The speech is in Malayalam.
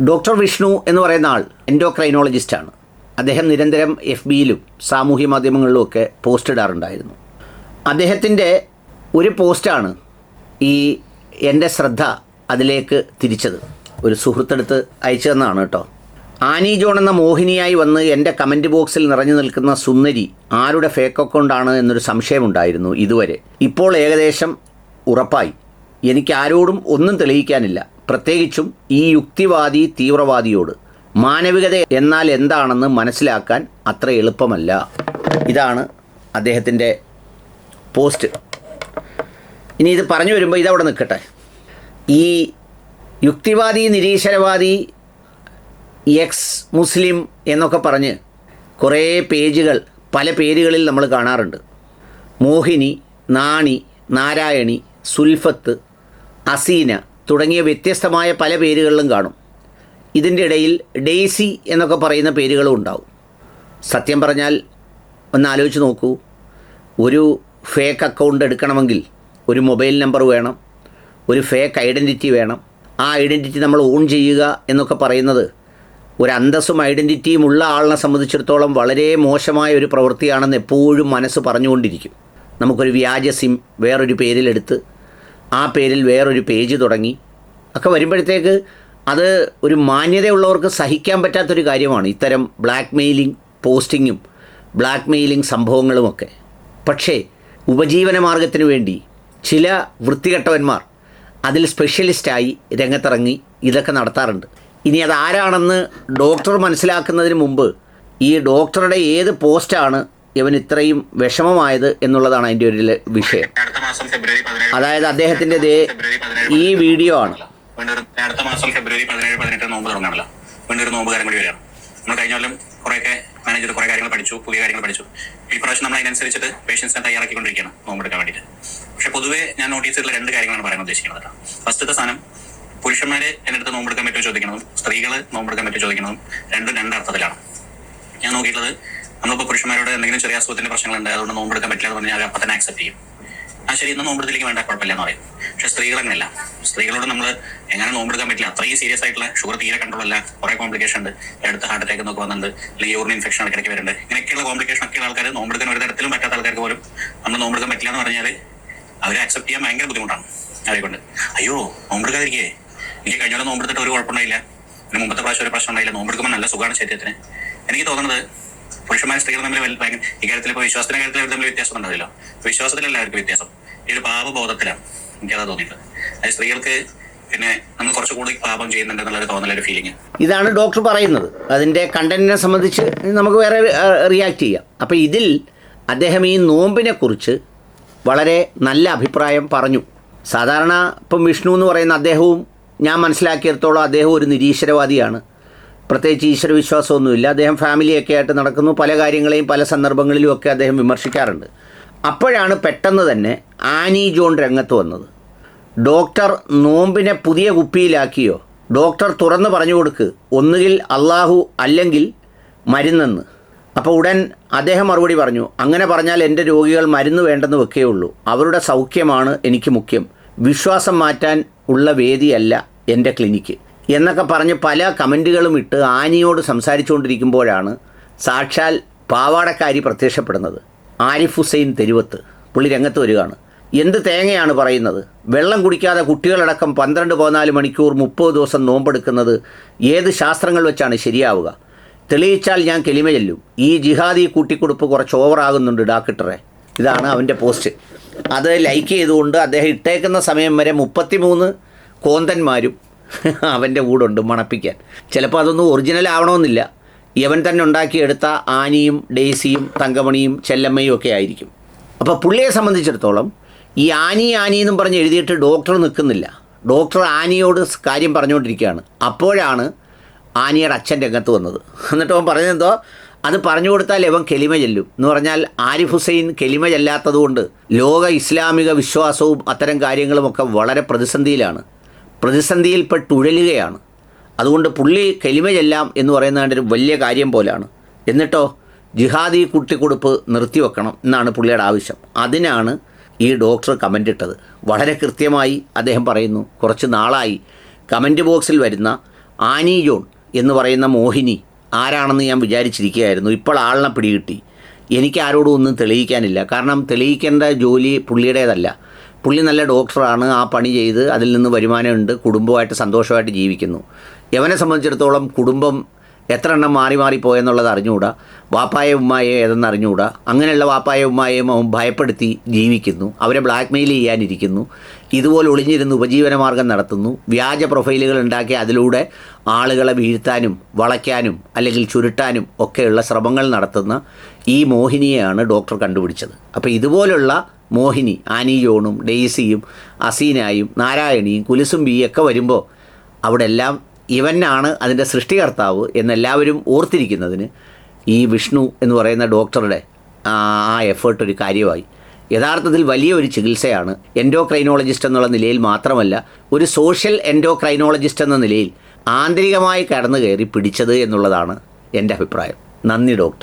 ഡോക്ടർ വിഷ്ണു എന്ന് പറയുന്ന ആൾ എൻഡോക്രൈനോളജിസ്റ്റാണ്. അദ്ദേഹം നിരന്തരം FBയിലും സാമൂഹ്യ മാധ്യമങ്ങളിലുമൊക്കെ പോസ്റ്റ് ഇടാറുണ്ടായിരുന്നു. അദ്ദേഹത്തിൻ്റെ ഒരു പോസ്റ്റാണ് എൻ്റെ ശ്രദ്ധ അതിലേക്ക് തിരിച്ചത്. ഒരു സുഹൃത്തെടുത്ത് അയച്ചതെന്നാണ് കേട്ടോ. ആനി ജോൺ എന്ന മോഹിനിയായി വന്ന് എൻ്റെ കമൻറ്റ് ബോക്സിൽ നിറഞ്ഞു നിൽക്കുന്ന സുന്ദരി ആരുടെ ഫേക്ക് അക്കൗണ്ടാണ് എന്നൊരു സംശയമുണ്ടായിരുന്നു ഇതുവരെ. ഇപ്പോൾ ഏകദേശം ഉറപ്പായി. എനിക്ക് ആരോടും ഒന്നും തെളിയിക്കാനില്ല, പ്രത്യേകിച്ചും ഈ യുക്തിവാദി തീവ്രവാദിയോട്. മാനവികത എന്നാൽ എന്താണെന്ന് മനസ്സിലാക്കാൻ അത്ര എളുപ്പമല്ല. ഇതാണ് അദ്ദേഹത്തിൻ്റെ പോസ്റ്റ്. ഇനി ഇത് പറഞ്ഞു വരുമ്പോൾ ഇതവിടെ നിൽക്കട്ടെ. ഈ യുക്തിവാദി, നിരീശ്വരവാദി, എക്സ് മുസ്ലിം എന്നൊക്കെ പറഞ്ഞ് കുറേ പേജുകൾ പല പേരുകളിൽ നമ്മൾ കാണാറുണ്ട്. മോഹിനി, നാണി, നാരായണി, സുൽഫത്ത്, അസീന തുടങ്ങിയ വ്യത്യസ്തമായ പല പേരുകളിലും കാണും. ഇതിൻ്റെ ഇടയിൽ ഡെയ്സി എന്നൊക്കെ പറയുന്ന പേരുകളും ഉണ്ടാവും. സത്യം പറഞ്ഞാൽ ഒന്ന് ആലോചിച്ച് നോക്കൂ. ഒരു ഫേക്ക് അക്കൗണ്ട് എടുക്കണമെങ്കിൽ ഒരു മൊബൈൽ നമ്പർ വേണം, ഒരു ഫേക്ക് ഐഡൻറ്റിറ്റി വേണം. ആ ഐഡൻറ്റിറ്റി നമ്മൾ ഓൺ ചെയ്യുക എന്നൊക്കെ പറയുന്നത് ഒരു അന്തസ്സും ഐഡൻറ്റിറ്റിയും ഉള്ള ആളിനെ സംബന്ധിച്ചിടത്തോളം വളരെ മോശമായ ഒരു പ്രവൃത്തിയാണെന്ന് എപ്പോഴും മനസ്സ് പറഞ്ഞുകൊണ്ടിരിക്കും. നമുക്കൊരു വ്യാജ സിം വേറൊരു പേരിലെടുത്ത് ആ പേരിൽ വേറൊരു പേജ് തുടങ്ങി ഒക്കെ വരുമ്പോഴത്തേക്ക് അത് ഒരു മാന്യതയുള്ളവർക്ക് സഹിക്കാൻ പറ്റാത്തൊരു കാര്യമാണ്, ഇത്തരം ബ്ലാക്ക് മെയിലിംഗ് പോസ്റ്റിങ്ങും ബ്ലാക്ക് മെയിലിംഗ് സംഭവങ്ങളുമൊക്കെ. പക്ഷേ ഉപജീവന മാർഗത്തിന് വേണ്ടി ചില വൃത്തികെട്ടവന്മാർ അതിൽ സ്പെഷ്യലിസ്റ്റായി രംഗത്തിറങ്ങി ഇതൊക്കെ നടത്താറുണ്ട്. ഇനി അതാരാണെന്ന് ഡോക്ടർ മനസ്സിലാക്കുന്നതിന് മുമ്പ് ഈ ഡോക്ടറുടെ ഏത് പോസ്റ്റാണ് ഇവൻ ഇത്രയും വിഷമമായത് എന്നുള്ളതാണ് അതിൻ്റെ ഒരു വിഷയം. അതായത് അദ്ദേഹത്തിൻ്റെ ഈ വീഡിയോ ആണ്. അടുത്ത മാസം ഫെബ്രുവരി 17-18 നോമ്പ് തുടങ്ങാണല്ലോ. വീണ്ടും ഒരു നോമ്പ് കാര്യം കൂടി വരികയാണ്. നമ്മൾ കഴിഞ്ഞ കൊല്ലം കുറേയൊക്കെ മാനേജ് ചെയ്ത് കുറേ കാര്യങ്ങൾ പഠിച്ചു, പുതിയ കാര്യങ്ങൾ പഠിച്ചു. ഈ പ്രാവശ്യം നമ്മൾ അതിനനുസരിച്ചിട്ട് പേഷ്യൻസിനെ തയ്യാറാക്കിക്കൊണ്ടിരിക്കുകയാണ് നോമ്പെടുക്കാൻ വേണ്ടിയിട്ട്. പക്ഷേ പൊതുവേ ഞാൻ നോട്ടീസ് ചെയ്തിട്ടുള്ള 2 കാര്യങ്ങളാണ് പറയാൻ ഉദ്ദേശിക്കുന്നത്. ഫസ്റ്റത്തെ സാധനം, പുരുഷന്മാരെ എൻ്റെ അടുത്ത് നോമ്പെടുക്കാൻ പറ്റുമോ ചോദിക്കുന്നതും സ്ത്രീകൾ നോമ്പെടുക്കാൻ പറ്റുമോ ചോദിക്കുന്നതും രണ്ടും അർത്ഥത്തിലാണ്. ഞാൻ നോക്കിയിട്ടുള്ളത്, നമ്മളിപ്പോൾ പുരുഷന്മാരോട് എന്തെങ്കിലും ചെറിയ അസുഖത്തിൻ്റെ പ്രശ്നങ്ങളുണ്ട്, അതുകൊണ്ട് നോമ്പെടുക്കാൻ പറ്റില്ല എന്ന് പറഞ്ഞാൽ അവർ അപ്പം തന്നെ ആക്സെപ്റ്റ് ചെയ്യും. ആ ശരി, ഇന്ന് നോമ്പെടുത്തിലേക്ക് വേണ്ട, കുഴപ്പമില്ല എന്ന് പറയും. പക്ഷേ സ്ത്രീകൾ അങ്ങനെയല്ല. സ്ത്രീകളോട് നമ്മൾ എങ്ങനെ നോമ്പെടുക്കാൻ പറ്റില്ല, അത്രയും സീരിയസ് ആയിട്ടുള്ള ഷുഗർ തീരെ കൺട്രോൾ അല്ല, കുറേ കോംപ്ലിക്കേഷൻ ഉണ്ട്, അടുത്ത ഹാർട്ട് അറ്റാക്ക് എന്നൊക്കെ വന്നിട്ടുണ്ട്, അല്ലെങ്കിൽ യൂറിൻ ഇൻഫെക്ഷൻ ഇടയ്ക്കിടയ്ക്ക് വരുന്നുണ്ട്, ഇങ്ങനെയൊക്കെയുള്ള കോംപ്ലിക്കേഷൻ ഒക്കെയുള്ള ആൾക്കാർ നോമ്പെടുക്കാൻ ഒരു തരത്തിലും പറ്റാത്ത ആൾക്കാർക്ക് പോലും നമ്മൾ നോമ്പെടുക്കാൻ പറ്റില്ല എന്ന് പറഞ്ഞാൽ അവരെ അക്സെപ്റ്റ് ചെയ്യാൻ ഭയങ്കര ബുദ്ധിമുട്ടാണ്. അതുകൊണ്ട് അയ്യോ നോമ്പെടുക്കാതിരിക്കേ, എനിക്ക് കഴിഞ്ഞ നോമ്പെടുത്തിട്ട് ഒരു കുഴപ്പമുണ്ടായില്ല, പിന്നെ മുമ്പത്തെ പ്രാവശ്യം ഒരു പ്രശ്നം ഉണ്ടായില്ല, നോമ്പെടുക്കുമ്പോൾ നല്ല സുഖമാണ് ശരീരത്തിന്. എനിക്ക് തോന്നുന്നത് പുരുഷന്മാരും സ്ത്രീകൾ തമ്മിൽ ഇക്കാര്യത്തിൽ ഇപ്പോൾ വിശ്വാസത്തിന്റെ കാര്യത്തിൽ അവർ തമ്മിൽ വ്യത്യാസം ഉണ്ടാവില്ലോ. വിശ്വാസത്തിലല്ല അവർക്ക് വ്യത്യാസം, ഈ ഒരു പാപബോധത്തിലാണ് എനിക്കതാ തോന്നിയിട്ടുള്ളത്. അത് സ്ത്രീകൾക്ക് പിന്നെ നമ്മൾ കുറച്ച് കൂടുതൽ പാപം ചെയ്യുന്നുണ്ട് എന്നുള്ളൊരു തോന്നലൊരു ഫീലിംഗ്. ഇതാണ് ഡോക്ടർ പറയുന്നത്. അതിൻ്റെ കണ്ടന്റിനെ സംബന്ധിച്ച് നമുക്ക് വേറെ റിയാക്ട് ചെയ്യാം. അപ്പോൾ ഇതിൽ അദ്ദേഹം ഈ നോമ്പിനെ കുറിച്ച് വളരെ നല്ല അഭിപ്രായം പറഞ്ഞു. സാധാരണ ഇപ്പം വിഷ്ണു എന്ന് പറയുന്ന അദ്ദേഹവും ഞാൻ മനസ്സിലാക്കിയിടത്തോളം അദ്ദേഹം ഒരു നിരീശ്വരവാദിയാണ്. പ്രത്യേകിച്ച് ഈശ്വരവിശ്വാസമൊന്നുമില്ല. അദ്ദേഹം ഫാമിലിയൊക്കെ ആയിട്ട് നടക്കുന്നു, പല കാര്യങ്ങളെയും പല സന്ദർഭങ്ങളിലുമൊക്കെ അദ്ദേഹം വിമർശിക്കാറുണ്ട്. അപ്പോഴാണ് പെട്ടെന്ന് തന്നെ ആനി ജോൺ രംഗത്ത് വന്നത്. ഡോക്ടർ നോമ്പിനെ പുതിയ കുപ്പിയിലാക്കിയോ, ഡോക്ടർ തുറന്ന് പറഞ്ഞു കൊടുക്ക്, ഒന്നുകിൽ അള്ളാഹു അല്ലെങ്കിൽ മരുന്നെന്ന്. അപ്പോൾ ഉടൻ അദ്ദേഹം മറുപടി പറഞ്ഞു, അങ്ങനെ പറഞ്ഞാൽ എൻ്റെ രോഗികൾ മരുന്ന് വേണ്ടെന്ന് വെക്കുകയുള്ളൂ, അവരുടെ സൗഖ്യമാണ് എനിക്ക് മുഖ്യം, വിശ്വാസം മാറ്റാൻ ഉള്ള വേദിയല്ല എൻ്റെ ക്ലിനിക്ക് എന്നൊക്കെ പറഞ്ഞ് പല കമൻറ്റുകളും ഇട്ട് ആനിയോട് സംസാരിച്ചുകൊണ്ടിരിക്കുമ്പോഴാണ് സാക്ഷാൽ പാവാടക്കാരി പ്രത്യക്ഷപ്പെടുന്നത്. ആരിഫ് ഹുസൈൻ തെരുവത്ത് പുള്ളി രംഗത്ത് വരികയാണ്. എന്ത് തേങ്ങയാണ് പറയുന്നത്, വെള്ളം കുടിക്കാതെ കുട്ടികളടക്കം 12-14 മണിക്കൂർ 30 ദിവസം നോമ്പെടുക്കുന്നത് ഏത് ശാസ്ത്രങ്ങൾ വെച്ചാണ് ശരിയാവുക, തെളിയിച്ചാൽ ഞാൻ കെലിമ ചെല്ലും, ഈ ജിഹാദി കൂട്ടിക്കൊടുപ്പ് കുറച്ച് ഓവറാകുന്നുണ്ട് ഡാക്ടറെ. ഇതാണ് അവൻ്റെ പോസ്റ്റ്. അത് ലൈക്ക് ചെയ്തുകൊണ്ട് അദ്ദേഹം ഇട്ടേക്കുന്ന സമയം വരെ 33 കോന്തന്മാരും അവൻ്റെ കൂടെ ഉണ്ട് മണപ്പിക്കാൻ. ചിലപ്പോൾ അതൊന്നും ഒറിജിനൽ ആവണമെന്നില്ല, യവൻ തന്നെ ഉണ്ടാക്കിയെടുത്ത ആനിയും ഡെയ്സിയും തങ്കമണിയും ചെല്ലമ്മയും ഒക്കെ ആയിരിക്കും. അപ്പോൾ പുള്ളിയെ സംബന്ധിച്ചിടത്തോളം ഈ ആനി എന്നും പറഞ്ഞ് എഴുതിയിട്ട് ഡോക്ടർ നിൽക്കുന്നില്ല. ഡോക്ടർ ആനിയോട് കാര്യം പറഞ്ഞുകൊണ്ടിരിക്കുകയാണ്. അപ്പോഴാണ് ആനിയുടെ അച്ഛൻ രംഗത്ത് വന്നത്. എന്നിട്ട് അവൻ പറഞ്ഞതെന്തോ, അത് പറഞ്ഞു കൊടുത്താൽ ഇവൻ കെലിമ ചെല്ലും എന്ന് പറഞ്ഞാൽ ആരിഫ് ഹുസൈൻ കെലിമ ചെല്ലാത്തതുകൊണ്ട് ലോക ഇസ്ലാമിക വിശ്വാസവും അത്തരം കാര്യങ്ങളുമൊക്കെ വളരെ പ്രതിസന്ധിയിൽപ്പെട്ടുഴലുകയാണ്. അതുകൊണ്ട് പുള്ളി കെലിമ ചെല്ലാം എന്ന് പറയുന്നതിൻ്റെ ഒരു വലിയ കാര്യം പോലാണ്. എന്നിട്ടോ ജിഹാദി കുട്ടിക്കൊടുപ്പ് നിർത്തിവെക്കണം എന്നാണ് പുള്ളിയുടെ ആവശ്യം. അതിനാണ് ഈ ഡോക്ടർ കമൻ്റ് ഇട്ടത്. വളരെ കൃത്യമായി അദ്ദേഹം പറയുന്നു, കുറച്ച് നാളായി കമൻറ്റ് ബോക്സിൽ വരുന്ന ആനി ജോൺ എന്ന് പറയുന്ന മോഹിനി ആരാണെന്ന് ഞാൻ വിചാരിച്ചിരിക്കുകയായിരുന്നു. ഇപ്പോൾ ആളിനെ പിടികിട്ടി. എനിക്ക് ആരോടും ഒന്നും തെളിയിക്കാനില്ല. കാരണം തെളിയിക്കേണ്ട ജോലി പുള്ളിയുടേതല്ല. പുള്ളി നല്ല ഡോക്ടറാണ്, ആ പണി ചെയ്ത് അതിൽ നിന്ന് വരുമാനമുണ്ട്, കുടുംബമായിട്ട് സന്തോഷമായിട്ട് ജീവിക്കുന്നു. യവനെ സംബന്ധിച്ചിടത്തോളം കുടുംബം എത്ര എണ്ണം മാറി മാറിപ്പോയെന്നുള്ളത് അറിഞ്ഞുകൂടാ, വാപ്പായ ഉമ്മായെ ഏതെന്ന് അറിഞ്ഞുകൂടാ. അങ്ങനെയുള്ള വാപ്പായ ഉമ്മായെയും അവൻ ഭയപ്പെടുത്തി ജീവിക്കുന്നു, അവരെ ബ്ലാക്ക് മെയിൽ ചെയ്യാനിരിക്കുന്നു, ഇതുപോലെ ഒളിഞ്ഞിരുന്ന് ഉപജീവനമാർഗം നടത്തുന്നു, വ്യാജ പ്രൊഫൈലുകൾ ഉണ്ടാക്കി അതിലൂടെ ആളുകളെ വീഴ്ത്താനും വളയ്ക്കാനും അല്ലെങ്കിൽ ചുരുട്ടാനും ഒക്കെയുള്ള ശ്രമങ്ങൾ നടത്തുന്ന ഈ മോഹിനിയെയാണ് ഡോക്ടർ കണ്ടുപിടിച്ചത്. അപ്പോൾ ഇതുപോലുള്ള മോഹിനി, ആനി ജോണും ഡെയ്സിയും അസീനായും നാരായണിയും കുലുസുംബിയൊക്കെ വരുമ്പോൾ അവിടെ എല്ലാം ഇവനാണ് അതിൻ്റെ സൃഷ്ടികർത്താവ് എന്നെല്ലാവരും ഓർത്തിരിക്കുന്നതിന് ഈ വിഷ്ണു എന്ന് പറയുന്ന ഡോക്ടറുടെ ആ എഫേർട്ട് ഒരു കാര്യമായി. യഥാർത്ഥത്തിൽ വലിയ ഒരു ചികിത്സയാണ്. എൻഡോക്രൈനോളജിസ്റ്റ് എന്നുള്ള നിലയിൽ മാത്രമല്ല, ഒരു സോഷ്യൽ എൻഡോക്രൈനോളജിസ്റ്റ് എന്ന നിലയിൽ ആന്തരികമായി കടന്നു കയറി പിടിച്ചത് എന്നുള്ളതാണ് എൻ്റെ അഭിപ്രായം. നന്ദി ഡോക്ടർ.